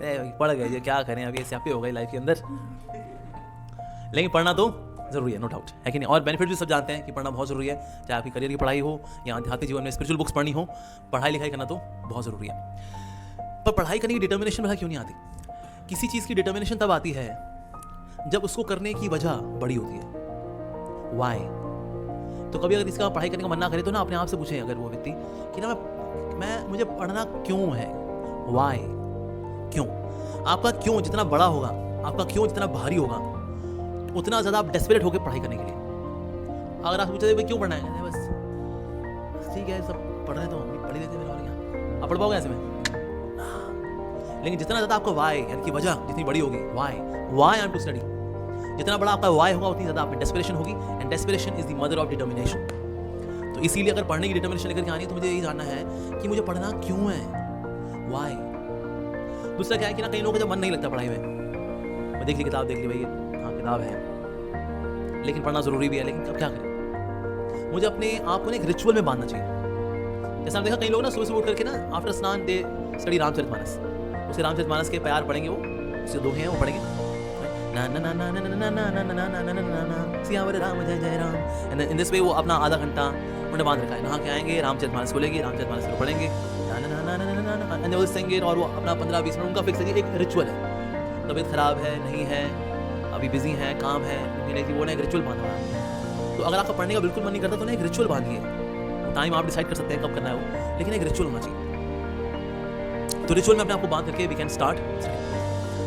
पढ़ गए ये क्या करें, अभी ऐसे आप हो गए लाइफ के अंदर। लेकिन पढ़ना तो जरूरी है, नो डाउट, है कि नहीं। और बेनिफिट भी सब जानते हैं कि पढ़ना बहुत जरूरी है, चाहे आपकी करियर की पढ़ाई हो या आध्यात्मिक जीवन में स्पिरिचुअल बुक्स पढ़नी हो, पढ़ाई लिखाई करना तो बहुत जरूरी है। पर पढ़ाई करने की डिटर्मिनेशन भला क्यों नहीं आती? किसी चीज़ की डिटर्मिनेशन तब आती है जब उसको करने की वजह बड़ी होती है। वाई? तो कभी अगर इसका पढ़ाई करने का मन ना करे तो ना अपने आप से पूछें, अगर वो व्यक्ति, कि ना मैं मुझे पढ़ना क्यों है, वाई, क्यों। आपका क्यों जितना बड़ा होगा, आपका क्यों जितना भारी होगा, उतना ज़्यादा आप डेस्परेट होकर पढ़ाई करने के लिए। अगर आप पूछते भाई क्यों पढ़ना है, बस ठीक है सब पढ़ रहे हैं तो हम भी पढ़ ही लेते हैं, और क्या आप पढ़ पाओगे ऐसे में। लेकिन जितना ज़्यादा आपका वाई यानी कि वजह जितनी बड़ी होगी, why I am to study, जितना बड़ा आपका वाई होगा उतनी ज़्यादा आप में डेस्परेशन होगी, and desperation is the mother of determination. तो इसीलिए अगर पढ़ने की डिटर्मिनेशन लेकर के आनी है तो मुझे यही जानना है कि मुझे पढ़ना क्यों है, वाई। दूसरा क्या है कि ना कई लोगों का जब मन नहीं लगता पढ़ाई में, मैं देख ली किताब, देख ली भाई हाँ किताब है, लेकिन पढ़ना जरूरी भी है, लेकिन अब क्या करें। मुझे अपने आप को ना एक रिचुअल में बांधना चाहिए। जैसे हमने देखा कई लोग ना सुबह सुबह उठ करके ना आफ्टर स्नान दे स्टडी रामचरितमानस, उसे रामचरितमानस के प्यार पढ़ेंगे, वो उसके दोहे हैं वो पढ़ेंगे, ना ना ना ना ना ना ना ना ना ना ना ना ना ना सियावर राम जय जय Ram, and in this way वो अपना आधा घंटा उन्हें बांध रखा है। नहा के आएंगे, रामचरितमानस खोलेंगे, रामचरितमानस को पढ़ेंगे, ना ना ना ना ना ना and they will sing it, और वो अपना 15-20 मिनट उनका फिक्स है, एक रिचुअल है। तबीयत खराब है, नहीं है, अभी बिजी है, काम है, नहीं कि वो ना एक रिचुअल बांध रहा है। तो अगर आपका पढ़ने का बिल्कुल मन नहीं करता तो ना एक रिचुअल बांधिए। टाइम आप डिसाइड कर सकते हैं कब करना है वो, लेकिन एक रिचुअल होना चाहिए। तो रिचुअल में अपने आप को बांध करके वी कैन स्टार्ट।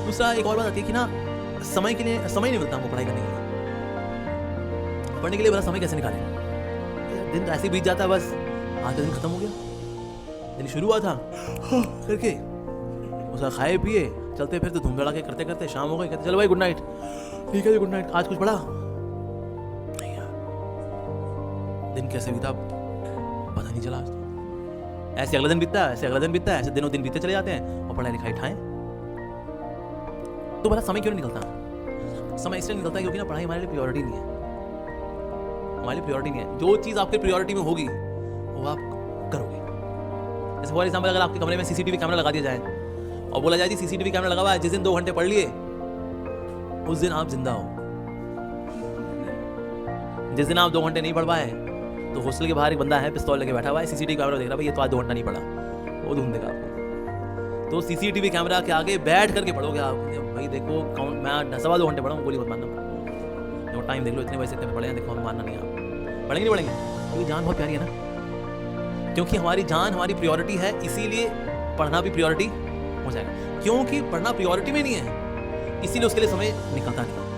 दूसरा एक और बात आती है कि ना समय के लिए समय नहीं मिलता हमको पढ़ाई करने के लिए। पढ़ने के लिए बड़ा समय कैसे निकालें, दिन तो ऐसे बीत जाता है, बस आज का दिन खत्म हो गया, दिन शुरू हुआ था करके उसका खाए पिए चलते फिर तो धूम धड़ाके करते करते शाम हो गई, कहते चलो भाई गुड नाइट, ठीक है जी गुड नाइट, आज कुछ पढ़ा नहीं यार, दिन कैसे बीता पता नहीं चला। आज तो ऐसे अगला दिन बीतता है, ऐसे अगला दिन बीतता है, ऐसे दिनों दिन बीते चले जाते हैं और पढ़ाई लिखाई ठाएं। तो भला समय क्यों नहीं निकलता? समय इसलिए निकलता है क्योंकि ना पढ़ाई हमारे लिए प्रायोरिटी नहीं है, हमारे लिए प्रायोरिटी नहीं है। जो चीज़ आपके प्रायोरिटी में होगी वो आप करोगे। जैसे फॉर एग्जाम्पल अगर आपके कमरे में सीसीटीवी कैमरा लगा दिया जाए और बोला जाए जी सीसीटीवी कैमरा लगा हुआ है, जिस दिन 2 घंटे पढ़ लिए उस दिन आप जिंदा हो। जिस दिन आप 2 घंटे नहीं पढ़ पाए तो हॉस्टल के बाहर एक बंदा है पिस्तौल लेके बैठा हुआ है, सीसीटीवी कैमरा देख रहा है, भाई ये तो आज 2 घंटा नहीं पढ़ा, वो ढूंढ देगा आपको। तो सीसीटीवी कैमरा के आगे बैठ करके पढ़ोगे आप, भाई देखो काउंट मैं 2.25 घंटे पढ़ा हूँ, गोली मत मारना, देखो टाइम देख लो इतने वैसे इतने पढ़े हैं, देखो हमें मारना नहीं, आप पढ़ेंगे नहीं पढ़ेंगे क्योंकि जान बहुत प्यारी है ना, क्योंकि हमारी जान हमारी प्रायोरिटी है, इसीलिए पढ़ना भी प्रायोरिटी हो जाएगा। क्योंकि पढ़ना प्रायोरिटी में नहीं है इसीलिए उसके लिए समय निकलता नहीं।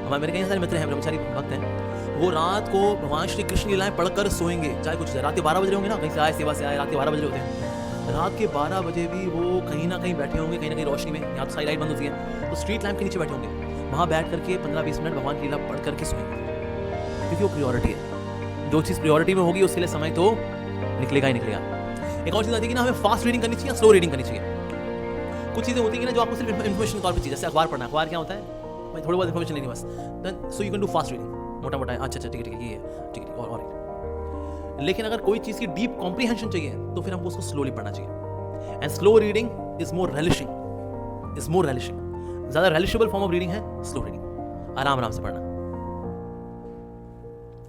हमारे मेरे कई सारे मित्र हैं, ब्रह्मचारी भक्त हैं, वो रात को भगवान श्री कृष्ण लीलाएं पढ़कर सोएंगे, चाहे कुछ रात के 12 बजे होंगे ना, कहीं से आए सेवा से आए, रात के 12 बजे होते हैं, रात के 12 बजे भी वो कहीं ना कहीं बैठे होंगे, कहीं ना कहीं रोशनी में, यहाँ तो सारी लाइट बंद होती है तो स्ट्रीट लैंप के नीचे बैठे होंगे, वहाँ बैठ करके 15-20 मिनट भगवान की लीला पढ़ करके सोएंगे, क्योंकि वो प्रायोरिटी है। जो चीज़ प्रायोरिटी में होगी उसके लिए समय तो निकलेगा ही निकलेगा। एक और चीज़ आती है कि ना हमें फास्ट रीडिंग करनी चाहिए, स्लो रीडिंग करनी चाहिए। कुछ चीज़ें होती हैं ना जो आपको सिर्फ इन्फॉर्मेशन के तौर पर चाहिए, जैसे अखबार पढ़ना, अखबार क्या होता है भाई थोड़ी बहुत इन्फॉर्मेशन लेनी बस, then so you can do fast reading, मोटा मोटा अच्छा अच्छा ठीक है ये ठीक है और लेकिन अगर कोई चीज़ की डीप कॉम्प्रीहेंशन चाहिए तो फिर हमको उसको स्लोली पढ़ना चाहिए। And slow reading is more relishing, ज़्यादा रेलिशेबल फॉर्म ऑफ रीडिंग है स्लो रीडिंग, आराम आराम से पढ़ना।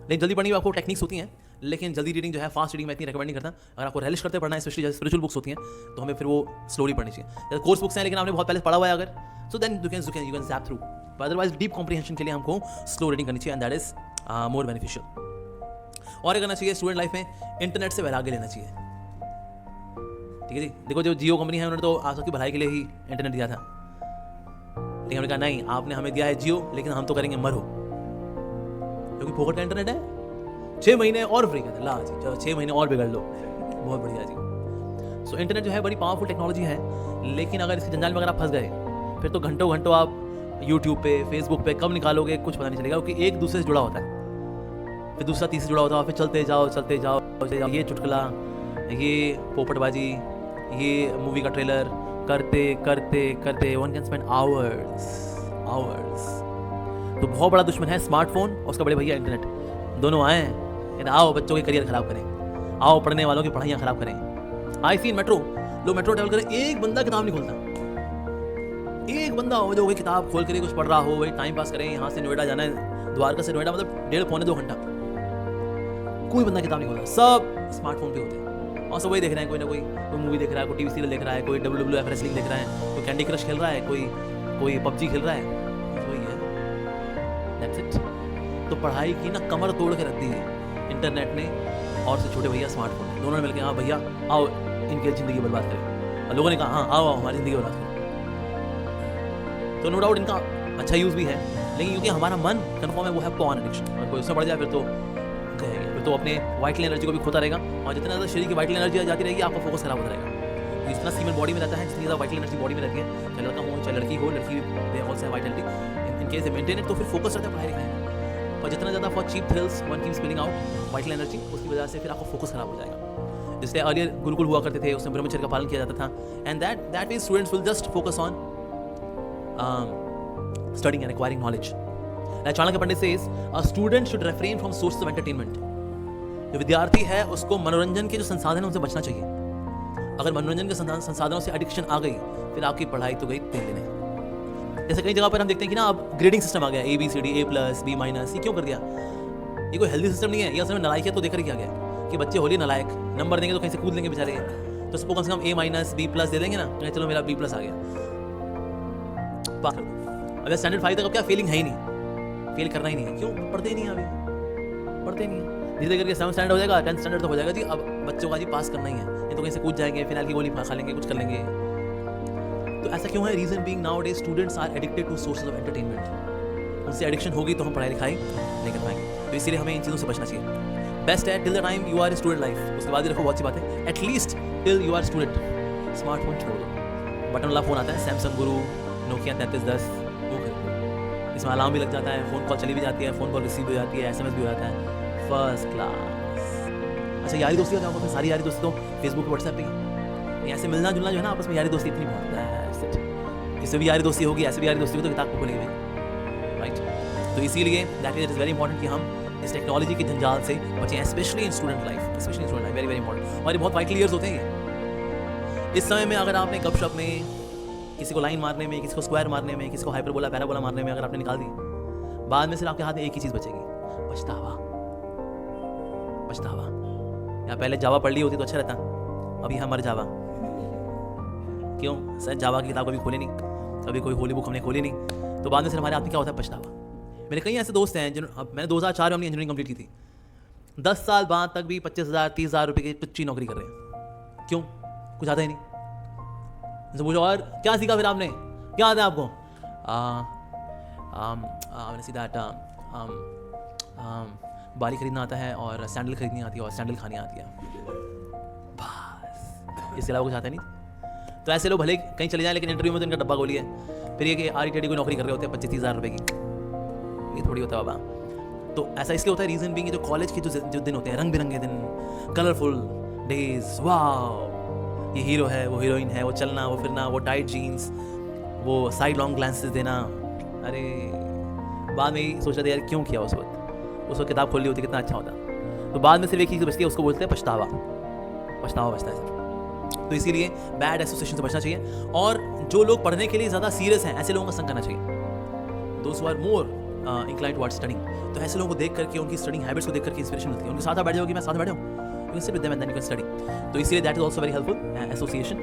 लेकिन जल्दी पढ़ने की आपको टेक्निक्स होती हैं, लेकिन जल्दी रीडिंग जो है फास्ट रीडिंग मैं इतनी रेकमेंड नहीं करता। अगर आपको रेलिश करते पढ़ना है, स्पेशली जैसे स्पिरिचुअल बुक्स होती हैं तो हमें फिर वो स्लोली पढ़नी चाहिए। जैसे कोर्स बुक्स हैं लेकिन आपने बहुत पहले पढ़ा हुआ है अगर, so then you can zap through, but otherwise deep comprehension के लिए हमको स्लो रीडिंग करनी चाहिए and that is more beneficial. और ये करना चाहिए स्टूडेंट लाइफ में, इंटरनेट से वैराग्य लेना चाहिए। ठीक है जी, देखो जो जियो कंपनी है उन्होंने तो आप सबकी भलाई के लिए ही इंटरनेट दिया था, लेकिन हमने कहा नहीं आपने हमें दिया है जियो लेकिन हम तो करेंगे मरो, क्योंकि फोकट का इंटरनेट है, 6 महीने और फ्री कर दे, ला जी चलो 6 महीने और बिगड़ लो, बहुत बढ़िया जी। सो इंटरनेट जो है बड़ी पावरफुल टेक्नोलॉजी है, लेकिन अगर इसके जंजाल में अगर आप फंस गए फिर तो घंटों घंटों आप यूट्यूब पे फेसबुक पे कब निकालोगे कुछ पता नहीं चलेगा, क्योंकि एक दूसरे से जुड़ा होता है, फिर दूसरा तीसरा जुड़ा होता है, फिर चलते जाओ ये चुटकुला, ये पोपटबाजी, ये मूवी का ट्रेलर करते करते करते वन कैन स्पेंड आवर्स। तो बहुत बड़ा दुश्मन है स्मार्टफोन और उसका बड़े भैया इंटरनेट, दोनों आए हैं आओ बच्चों के करियर खराब करें, आओ पढ़ने वालों की पढ़ाइयाँ खराब करें। आई सी इन मेट्रो, लोग मेट्रो ट्रैवल करें, एक बंदा किताब नहीं खोलता, एक बंदा हो जो कोई किताब खोल कर कुछ पढ़ रहा हो, वही टाइम पास करें, यहाँ से नोएडा जाना है, द्वारका से नोएडा मतलब 1.5-2 घंटा, कोई बंदा किताब नहीं खोला, सब स्मार्टफोन पे होते हैं और सब वही देख रहे हैं, कोई ना कोई मूवी देख रहा है, कोई टीवी सीरियल देख रहा है, कोई WWF रेसलिंग देख रहा है, कोई कैंडी क्रश खेल रहा है, कोई PUBG खेल रहा है, वही है, दैट्स इट। तो पढ़ाई की ना कमर तोड़ के रख दी है इंटरनेट ने और से छोटे भैया स्मार्टफोन ने, दोनों ने मिलकर हाँ भैया आओ इनकी ज़िंदगी बर्बाद करें, और लोगों ने कहा हाँ आओ हमारी ज़िंदगी बर्बाद करो। तो नो डाउट इनका अच्छा यूज़ भी है, लेकिन क्योंकि हमारा मन कन्फर्म है वो है पॉर्न एडिक्शन, और कोई उसमें बढ़ जाए फिर तो अपने वाइटल एनर्जी को भी खोता रहेगा, और जितना ज़्यादा शरीर की वाइटल एनर्जी जाती रहेगी आपका फोकस खराब होता रहेगा। तो जितना सीमेंट बॉडी में रहता है, जितनी ज़्यादा वाइटल एनर्जी बॉडी में रहती है, चाहे लड़का हो चाहे लड़की हो, लड़की they also Vitality in case maintain it, तो फिर फोकस रहता है पढ़ाई लिखाई में। और जितना ज़्यादा for cheap thrills one keep spilling out vital energy, उसकी वजह से फिर आपका फोकस खराब हो जाएगा। जिससे अर्लियर गुरुकुल हुआ करते थे, उसमें ब्रह्मचर्य का पालन किया जाता था, and that means students will just focus on studying and acquiring knowledge. Like Chanakya Pandit says, a student should refrain from sources of entertainment. जो विद्यार्थी है उसको मनोरंजन के जो संसाधन है उनसे बचना चाहिए। अगर मनोरंजन के संसाधनों से एडिक्शन आ गई फिर आपकी पढ़ाई तो गई तेल लेने। जैसे कई जगह पर हम देखते हैं कि ना अब ग्रेडिंग सिस्टम आ गया, ABCD, A+, B-, ये क्यों कर दिया? ये कोई हेल्दी सिस्टम नहीं है, ये असल में नलायकियत तो देखकर किया गया कि बच्चे होली नलायक, नंबर देंगे तो कहीं से कूद लेंगे बेचारे, तो सबको कम से कम A-, B+ दे देंगे ना, चलो मेरा B+ आ गया, पास कर दो। अगर स्टैंडर्ड 5 तक अब क्या फेलिंग है ही नहीं, फेल करना ही नहीं है, क्यों? पढ़ते ही नहीं है, अभी पढ़ते नहीं है। धीरे करके 7th स्टैंडर्ड हो जाएगा, 10th स्टैंडर्ड तो हो जाएगा जी, अब बच्चों का जी पास करना ही है, नहीं तो कहीं से कूद जाएंगे, फिनाइल की गोली खा लेंगे, कुछ कर लेंगे। तो ऐसा क्यों है? Reason being nowadays students are addicted to sources of entertainment. उनसे एडिक्शन होगी तो हम पढ़ाई लिखाई नहीं कर पाएंगे, तो इसीलिए हमें इन चीज़ों से बचना चाहिए। बेस्ट है till the time you are student life, उसके बाद ही रखो, बहुत सी बात है, at least till you are student. Smartphone छोड़ दो, बटन वाला फोन आता है, सैमसंग गुरु, Nokia 3310, वो खरीदो, इसमें अलार्म भी लग जाता है, फ़ोन कॉल चली भी जाती है, फ़ोन कॉल रिसीव हो जाती है, SMS भी हो जाता है, फर्स्ट क्लास। अच्छा यारी दोस्ती का क्या होगा? फिर सारी यारी दोस्ती तो फेसबुक व्हाट्सएप पे ही, ऐसे मिलना जुलना जो है ना आपस में, यारी दोस्ती इतनी बहुत है, इससे भी यारी दोस्ती होगी, ऐसे भी यारी दोस्ती होगी तो किताब को खोलेंगे, राइट? तो इसीलिए दैट इज वेरी इंपॉर्टेंट कि हम इस टेक्नोलॉजी के जंजाल से बचें, specially in student life, very very important. और ये बहुत वाइटल ईयर्स होते हैं ये। इस समय में अगर आपने गपशप में किसी को लाइन मारने में, किसी को स्क्वायर मारने में, किसी को हाइपरबोला पैराबोला मारने में अगर आपने निकाल दी, बाद में सिर्फ आपके हाथ में एक ही चीज़ बचेगी, पछतावा। पछतावा। या पहले जावा पढ़ ली होती तो अच्छा रहता, अभी हमारे जावा क्यों? सर जावा की किताब कभी खोली नहीं, कभी कोई होली बुक हमने खोली नहीं, तो बाद में सिर्फ हमारे हाथ में क्या होता है? पछतावा। मेरे कई ऐसे दोस्त हैं जिन्होंने, मैंने 2004 में अपनी इंजीनियरिंग कंप्लीट की थी, 10 साल बाद तक भी 25,000 30,000 रुपये की टुच्ची नौकरी कर रहे हैं। क्यों? कुछ आता ही नहीं। तो पूछो और क्या सीखा फिर आपने, क्या आता है आपको? मैंने सीधा बाली खरीदना आता है और सैंडल खरीदनी आती है और सैंडल खानी आती है, बस, इसके अलावा कुछ आता नहीं। तो ऐसे लोग भले कहीं चले जाएं लेकिन इंटरव्यू में तो इनका डब्बा गोली है, फिर ये कि RETD कोई नौकरी कर रहे होते हैं 25-30 हज़ार रुपये की, ये थोड़ी होता है बाबा। तो ऐसा इसलिए होता है, रीज़न बीइंग जो कॉलेज के जो दिन होते हैं, रंग बिरंगे दिन, कलरफुल डेज, वाह ये हीरो है, वो हीरोइन है, वो चलना, वो फिरना, वो टाइट जीन्स, वो साइड लॉन्ग ग्लांसेस देना, अरे बाद में ही सोच रहे थे यार क्यों किया उस वक्त किताब खोल ली होती कितना अच्छा होता। तो बाद में सिर्फ एक चीज़ बचती है, उसको बोलते हैं पछतावा। पछतावा बचता है सर। तो इसीलिए बैड एसोसिएशन से बचना चाहिए, और जो लोग पढ़ने के लिए ज़्यादा सीरियस हैं ऐसे लोगों का संग करना चाहिए। दोस्त who are more inclined towards studying, तो ऐसे लोगों को देख करके, उनकी स्टडिंग हैबिट्स को देख करके इंस्पिरेशन मिलती है, उनके साथ बैठ जाओ कि मैं साथ बैठा हूँ, you can sit with them and then you can study. तो इसलिए that is also very helpful association.